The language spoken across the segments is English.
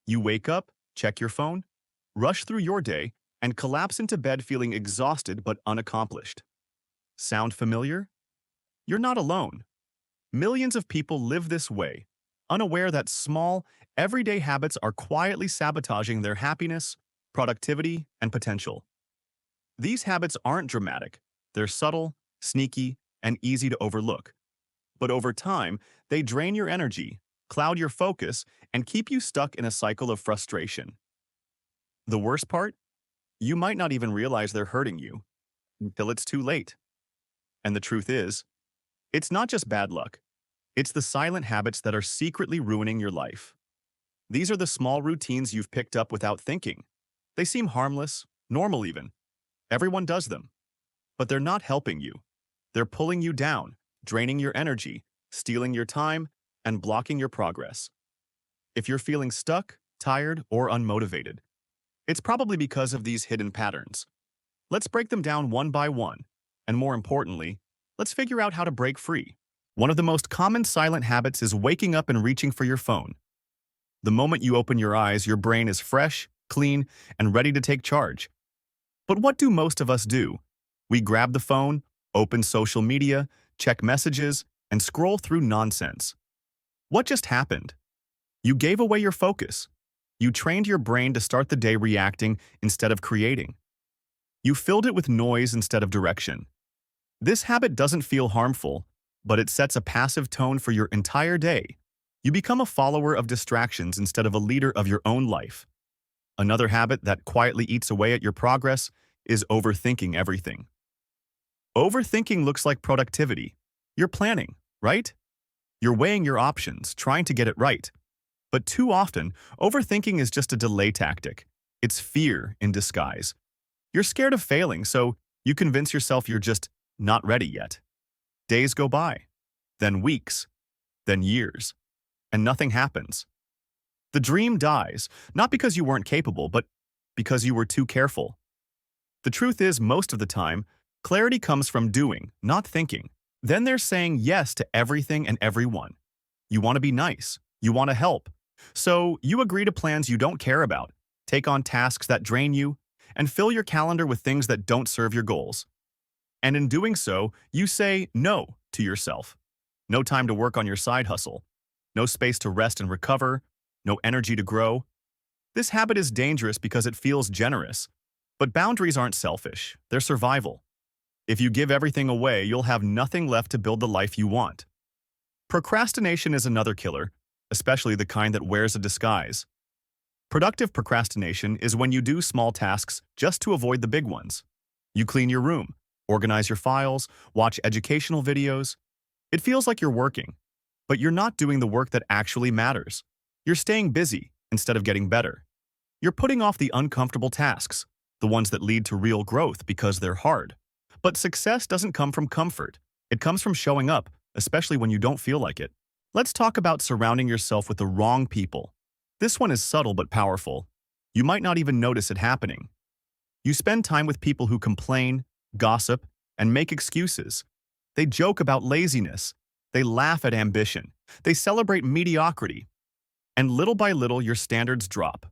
You wake up, check your phone, rush through your day, and collapse into bed feeling exhausted but unaccomplished. Sound familiar? You're not alone. Millions of people live this way, unaware that small, everyday habits are quietly sabotaging their happiness, productivity, and potential. These habits aren't dramatic. They're subtle, sneaky, and easy to overlook. But over time, they drain your energy, cloud your focus, and keep you stuck in a cycle of frustration. The worst part? You might not even realize they're hurting you until it's too late. And the truth is, it's not just bad luck. It's the silent habits that are secretly ruining your life. These are the small routines you've picked up without thinking. They seem harmless, normal even. Everyone does them. But they're not helping you. They're pulling you down, draining your energy, stealing your time, and blocking your progress. If you're feeling stuck, tired, or unmotivated, it's probably because of these hidden patterns. Let's break them down one by one, and more importantly, let's figure out how to break free. One of the most common silent habits is waking up and reaching for your phone. The moment you open your eyes, your brain is fresh, clean, and ready to take charge. But what do most of us do? We grab the phone, open social media, check messages, and scroll through nonsense. What just happened? You gave away your focus. You trained your brain to start the day reacting instead of creating. You filled it with noise instead of direction. This habit doesn't feel harmful, but it sets a passive tone for your entire day. You become a follower of distractions instead of a leader of your own life. Another habit that quietly eats away at your progress is overthinking everything. Overthinking looks like productivity. You're planning, right? You're weighing your options, trying to get it right. But too often, overthinking is just a delay tactic. It's fear in disguise. You're scared of failing, so you convince yourself you're just not ready yet. Days go by, then weeks, then years, and nothing happens. The dream dies, not because you weren't capable, but because you were too careful. The truth is, most of the time, clarity comes from doing, not thinking. Then there's saying yes to everything and everyone. You want to be nice. You want to help. So you agree to plans you don't care about, take on tasks that drain you, and fill your calendar with things that don't serve your goals. And in doing so, you say no to yourself. No time to work on your side hustle. No space to rest and recover. No energy to grow. This habit is dangerous because it feels generous. But boundaries aren't selfish. They're survival. If you give everything away, you'll have nothing left to build the life you want. Procrastination is another killer, especially the kind that wears a disguise. Productive procrastination is when you do small tasks just to avoid the big ones. You clean your room, organize your files, watch educational videos. It feels like you're working, but you're not doing the work that actually matters. You're staying busy instead of getting better. You're putting off the uncomfortable tasks, the ones that lead to real growth because they're hard. But success doesn't come from comfort. It comes from showing up, especially when you don't feel like it. Let's talk about surrounding yourself with the wrong people. This one is subtle but powerful. You might not even notice it happening. You spend time with people who complain, gossip, and make excuses. They joke about laziness. They laugh at ambition. They celebrate mediocrity. And little by little, your standards drop.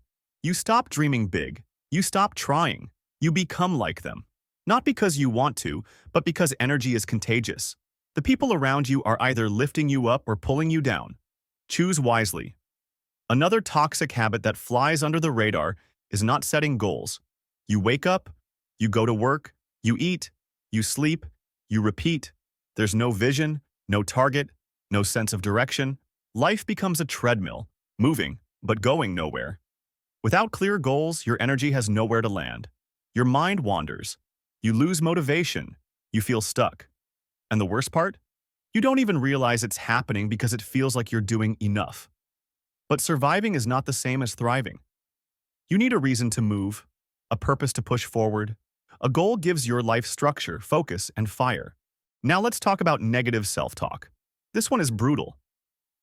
You stop dreaming big. You stop trying. You become like them. Not because you want to, but because energy is contagious. The people around you are either lifting you up or pulling you down. Choose wisely. Another toxic habit that flies under the radar is not setting goals. You wake up, you go to work, you eat, you sleep, you repeat. There's no vision, no target, no sense of direction. Life becomes a treadmill, moving, but going nowhere. Without clear goals, your energy has nowhere to land. Your mind wanders. You lose motivation. You feel stuck. And the worst part? You don't even realize it's happening because it feels like you're doing enough. But surviving is not the same as thriving. You need a reason to move, a purpose to push forward. A goal gives your life structure, focus, and fire. Now let's talk about negative self-talk. This one is brutal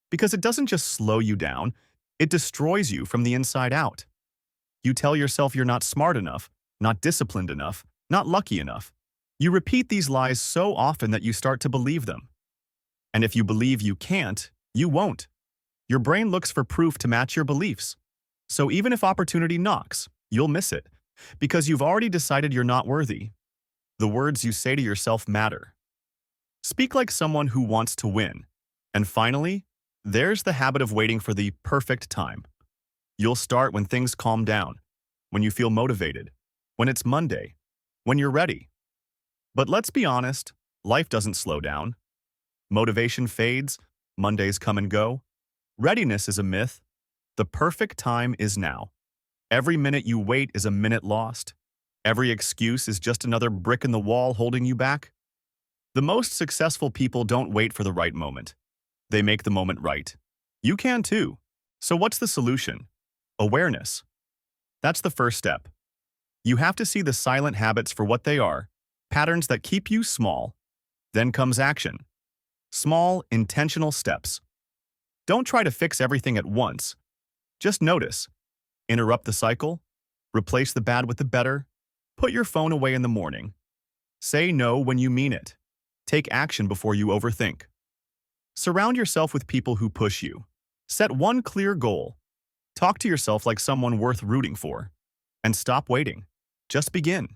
because it doesn't just slow you down, it destroys you from the inside out. You tell yourself you're not smart enough, not disciplined enough, not lucky enough. You repeat these lies so often that you start to believe them. And if you believe you can't, you won't. Your brain looks for proof to match your beliefs. So even if opportunity knocks, you'll miss it because you've already decided you're not worthy. The words you say to yourself matter. Speak like someone who wants to win. And finally, there's the habit of waiting for the perfect time. You'll start when things calm down, when you feel motivated, when it's Monday, when you're ready. But let's be honest, life doesn't slow down. Motivation fades, Mondays come and go. Readiness is a myth. The perfect time is now. Every minute you wait is a minute lost. Every excuse is just another brick in the wall holding you back. The most successful people don't wait for the right moment. They make the moment right. You can too. So what's the solution? Awareness. That's the first step. You have to see the silent habits for what they are, patterns that keep you small. Then comes action. Small, intentional steps. Don't try to fix everything at once. Just notice. Interrupt the cycle. Replace the bad with the better. Put your phone away in the morning. Say no when you mean it. Take action before you overthink. Surround yourself with people who push you. Set one clear goal. Talk to yourself like someone worth rooting for. And stop waiting. Just begin.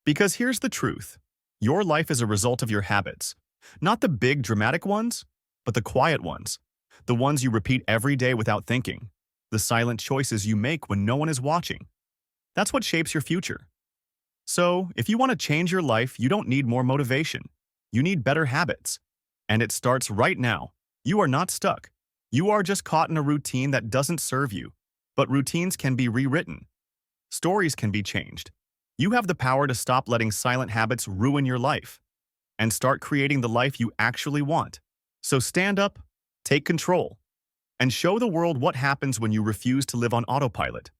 Because here's the truth. Your life is a result of your habits. Not the big, dramatic ones, but the quiet ones. The ones you repeat every day without thinking. The silent choices you make when no one is watching. That's what shapes your future. So, if you want to change your life, you don't need more motivation. You need better habits. And it starts right now. You are not stuck. You are just caught in a routine that doesn't serve you. But routines can be rewritten. Stories can be changed. You have the power to stop letting silent habits ruin your life and start creating the life you actually want. So stand up, take control, and show the world what happens when you refuse to live on autopilot.